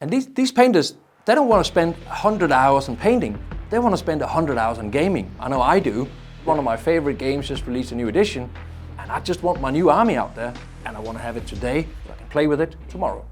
And these painters, they don't want to spend 100 hours in painting. They want to spend 100 hours in gaming. I know I do. One of my favorite games just released a new edition, and I just want my new army out there, and I want to have it today so I can play with it tomorrow.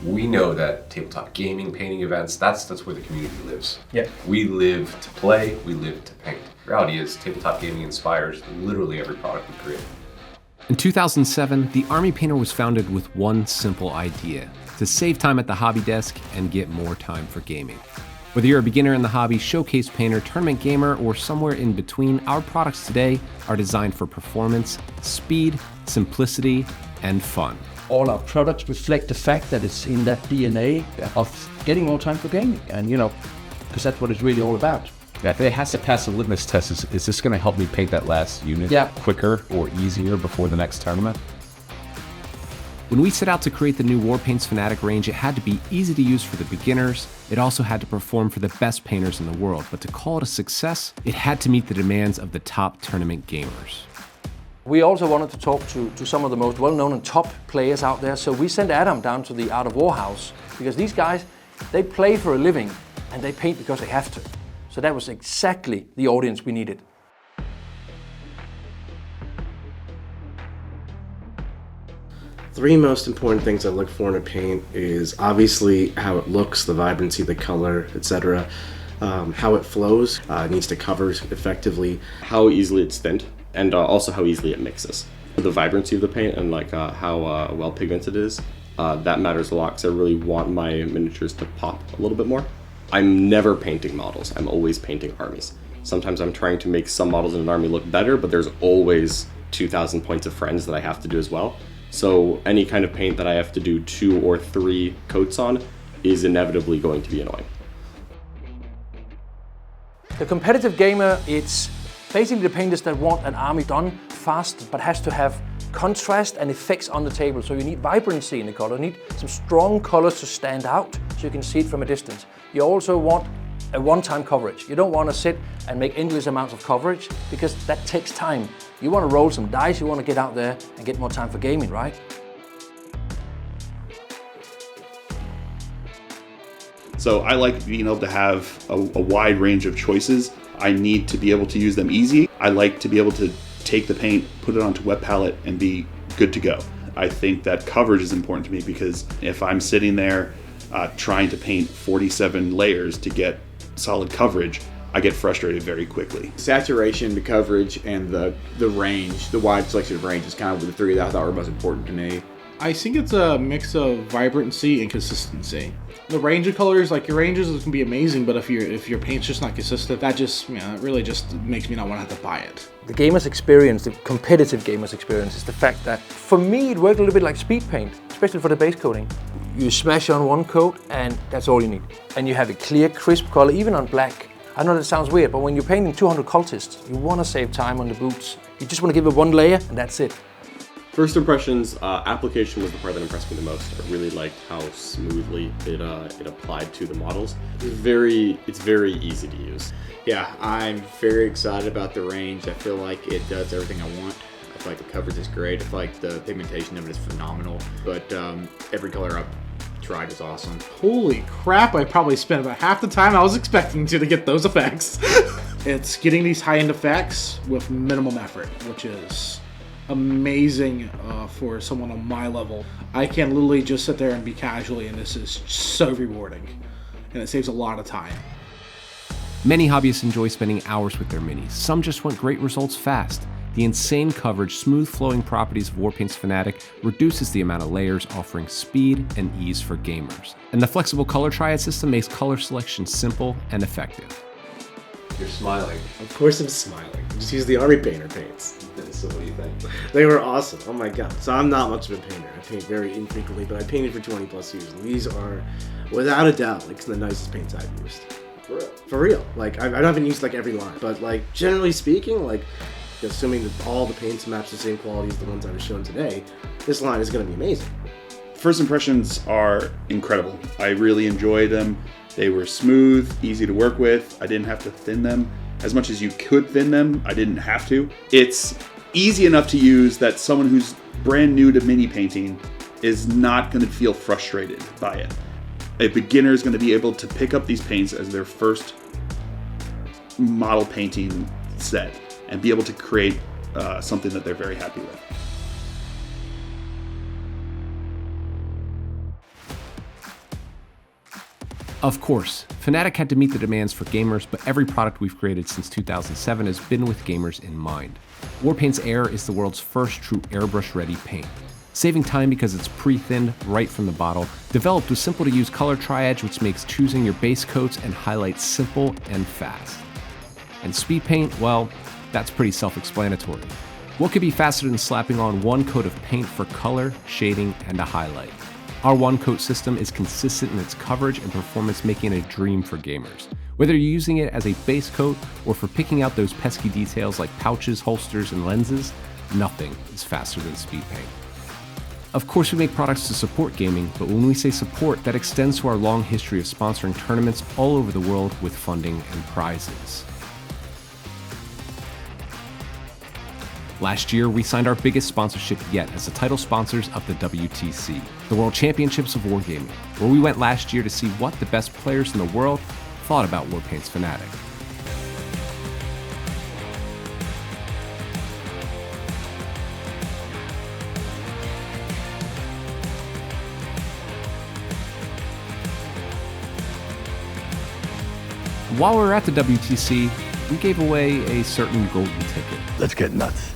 We know that tabletop gaming, painting events, that's where the community lives. Yeah. We live to play, we live to paint. The reality is tabletop gaming inspires literally every product we create. In 2007, the Army Painter was founded with one simple idea: to save time at the hobby desk and get more time for gaming. Whether you're a beginner in the hobby, showcase painter, tournament gamer, or somewhere in between, our products today are designed for performance, speed, simplicity, and fun. All our products reflect the fact that it's in that DNA of getting more time for gaming, and because that's what it's really all about. Yeah, if it has to pass the litmus test, is this going to help me paint that last unit quicker or easier before the next tournament? When we set out to create the new Warpaints Fanatic range, it had to be easy to use for the beginners. It also had to perform for the best painters in the world. But to call it a success, it had to meet the demands of the top tournament gamers. We also wanted to talk to some of the most well-known and top players out there, so we sent Adam down to the Art of War house, because these guys, they play for a living and they paint because they have to. So that was exactly the audience we needed. Three most important things I look for in a paint is obviously how it looks, the vibrancy, the color, etc. How it flows, it needs to cover effectively. How easily it's thinned, and also how easily it mixes. The vibrancy of the paint and how well pigmented it is, that matters a lot, because I really want my miniatures to pop a little bit more. I'm never painting models, I'm always painting armies. Sometimes I'm trying to make some models in an army look better, but there's always 2,000 points of friends that I have to do as well. So any kind of paint that I have to do 2 or 3 coats on is inevitably going to be annoying. The competitive gamer, it's basically the painters that want an army done fast, but has to have contrast and effects on the table. So you need vibrancy in the color, you need some strong colors to stand out so you can see it from a distance. You also want a one-time coverage. You don't want to sit and make endless amounts of coverage, because that takes time. You want to roll some dice, you want to get out there and get more time for gaming, right? So I like being able to have a wide range of choices. I need to be able to use them easy. I like to be able to take the paint, put it onto wet palette, and be good to go. I think that coverage is important to me, because if I'm sitting there trying to paint 47 layers to get solid coverage, I get frustrated very quickly. Saturation, the coverage, and the range, the wide selection of range is kind of the three that I thought were most important to me. I think it's a mix of vibrancy and consistency. The range of colors, like your ranges can be amazing, but if your paint's just not consistent, that just, it really just makes me not want to have to buy it. The gamer's experience, the competitive gamer's experience, is the fact that for me it worked a little bit like speed paint, especially for the base coating. You smash on one coat and that's all you need. And you have a clear, crisp color, even on black. I know that sounds weird, but when you're painting 200 cultists, you want to save time on the boots. You just want to give it one layer and that's it. First impressions, application was the part that impressed me the most. I really liked how smoothly it applied to the models. It's very easy to use. Yeah, I'm very excited about the range. I feel like it does everything I want. I feel like the coverage is great. I feel like the pigmentation of it is phenomenal. But every color I've tried is awesome. Holy crap, I probably spent about half the time I was expecting to get those effects. It's getting these high-end effects with minimum effort, which is amazing for someone on my level. I can literally just sit there and be casually, and this is so rewarding. And it saves a lot of time. Many hobbyists enjoy spending hours with their minis. Some just want great results fast. The insane coverage, smooth flowing properties of Warpaints Fanatic reduces the amount of layers, offering speed and ease for gamers. And the flexible color triad system makes color selection simple and effective. You're smiling. Of course I'm smiling. Just use the Army Painter paints. So what do you think? They were awesome. Oh my god. So I'm not much of a painter. I paint very infrequently, but I painted for 20 plus years. And these are, without a doubt, like some of the nicest paints I've used. For real? For real. Like, I haven't used like every line, but like, generally speaking, like, assuming that all the paints match the same quality as the ones I was shown today, this line is going to be amazing. First impressions are incredible. I really enjoyed them. They were smooth, easy to work with. I didn't have to thin them. As much as you could thin them, I didn't have to. It's easy enough to use that someone who's brand new to mini painting is not going to feel frustrated by it. A beginner is going to be able to pick up these paints as their first model painting set and be able to create something that they're very happy with. Of course, Fanatic had to meet the demands for gamers, but every product we've created since 2007 has been with gamers in mind. Warpaints Air is the world's first true airbrush-ready paint. Saving time because it's pre-thinned right from the bottle, developed with simple-to-use color triage which makes choosing your base coats and highlights simple and fast. And speed paint, well, that's pretty self-explanatory. What could be faster than slapping on one coat of paint for color, shading, and a highlight? Our one-coat system is consistent in its coverage and performance, making it a dream for gamers. Whether you're using it as a base coat or for picking out those pesky details like pouches, holsters, and lenses, nothing is faster than speed paint. Of course, we make products to support gaming, but when we say support, that extends to our long history of sponsoring tournaments all over the world with funding and prizes. Last year, we signed our biggest sponsorship yet as the title sponsors of the WTC, the World Championships of Wargaming, where we went last year to see what the best players in the world thought about Warpaints Fanatic. While we were at the WTC, we gave away a certain golden ticket. Let's get nuts.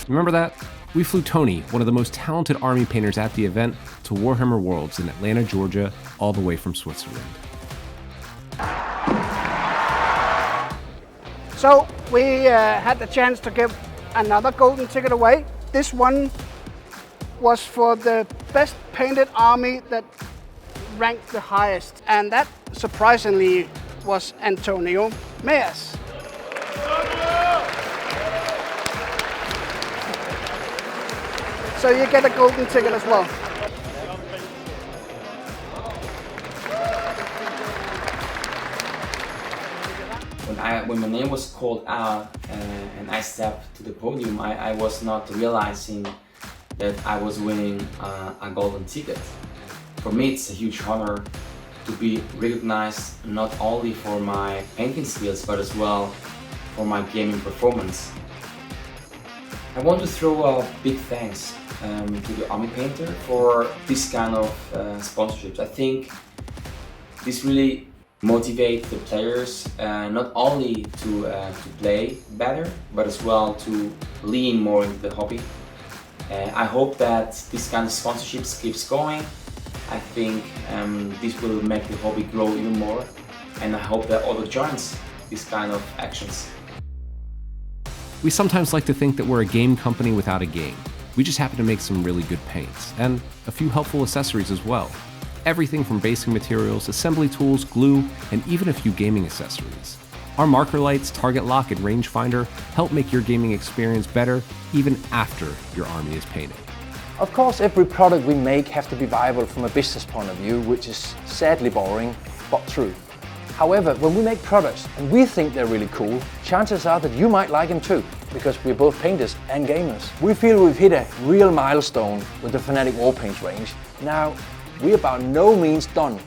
Remember that? We flew Tony, one of the most talented army painters at the event, to Warhammer Worlds in Atlanta, Georgia, all the way from Switzerland. So we had the chance to give another golden ticket away. This one was for the best painted army that ranked the highest, and that surprisingly was Antonio Meas. So you get a golden ticket as well. When my name was called out and I stepped to the podium, I was not realizing that I was winning a golden ticket. For me, it's a huge honor to be recognized not only for my painting skills, but as well for my gaming performance. I want to throw a big thanks to the Army Painter for this kind of sponsorships. I think this really motivates the players not only to play better, but as well to lean more into the hobby. I hope that this kind of sponsorships keeps going. I think this will make the hobby grow even more, and I hope that others joins this kind of actions. We sometimes like to think that we're a game company without a game. We just happen to make some really good paints, and a few helpful accessories as well. Everything from basic materials, assembly tools, glue, and even a few gaming accessories. Our marker lights, target lock, and rangefinder help make your gaming experience better even after your army is painted. Of course, every product we make has to be viable from a business point of view, which is sadly boring, but true. However, when we make products and we think they're really cool, chances are that you might like them too, because we're both painters and gamers. We feel we've hit a real milestone with the Fanatic Warpaints range. Now, we're by no means done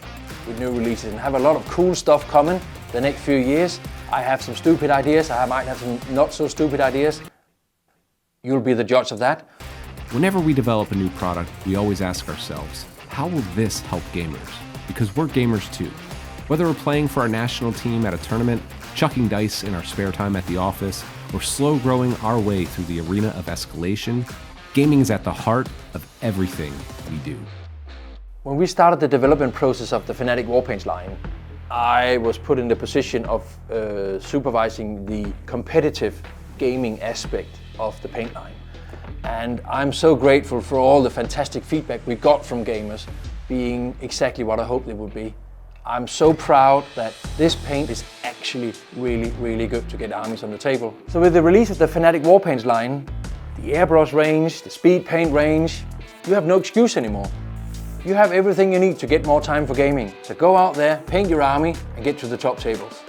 with new releases and have a lot of cool stuff coming the next few years. I have some stupid ideas, I might have some not so stupid ideas. You'll be the judge of that. Whenever we develop a new product, we always ask ourselves, how will this help gamers? Because we're gamers too. Whether we're playing for our national team at a tournament, chucking dice in our spare time at the office, or slow growing our way through the arena of escalation, gaming is at the heart of everything we do. When we started the development process of the Fanatic Warpaints line, I was put in the position of supervising the competitive gaming aspect of the paint line. And I'm so grateful for all the fantastic feedback we got from gamers, being exactly what I hoped it would be. I'm so proud that this paint is actually really good to get armies on the table. So with the release of the Fanatic Warpaints line, the airbrush range, the speed paint range, you have no excuse anymore. You have everything you need to get more time for gaming. So go out there, paint your army and get to the top tables.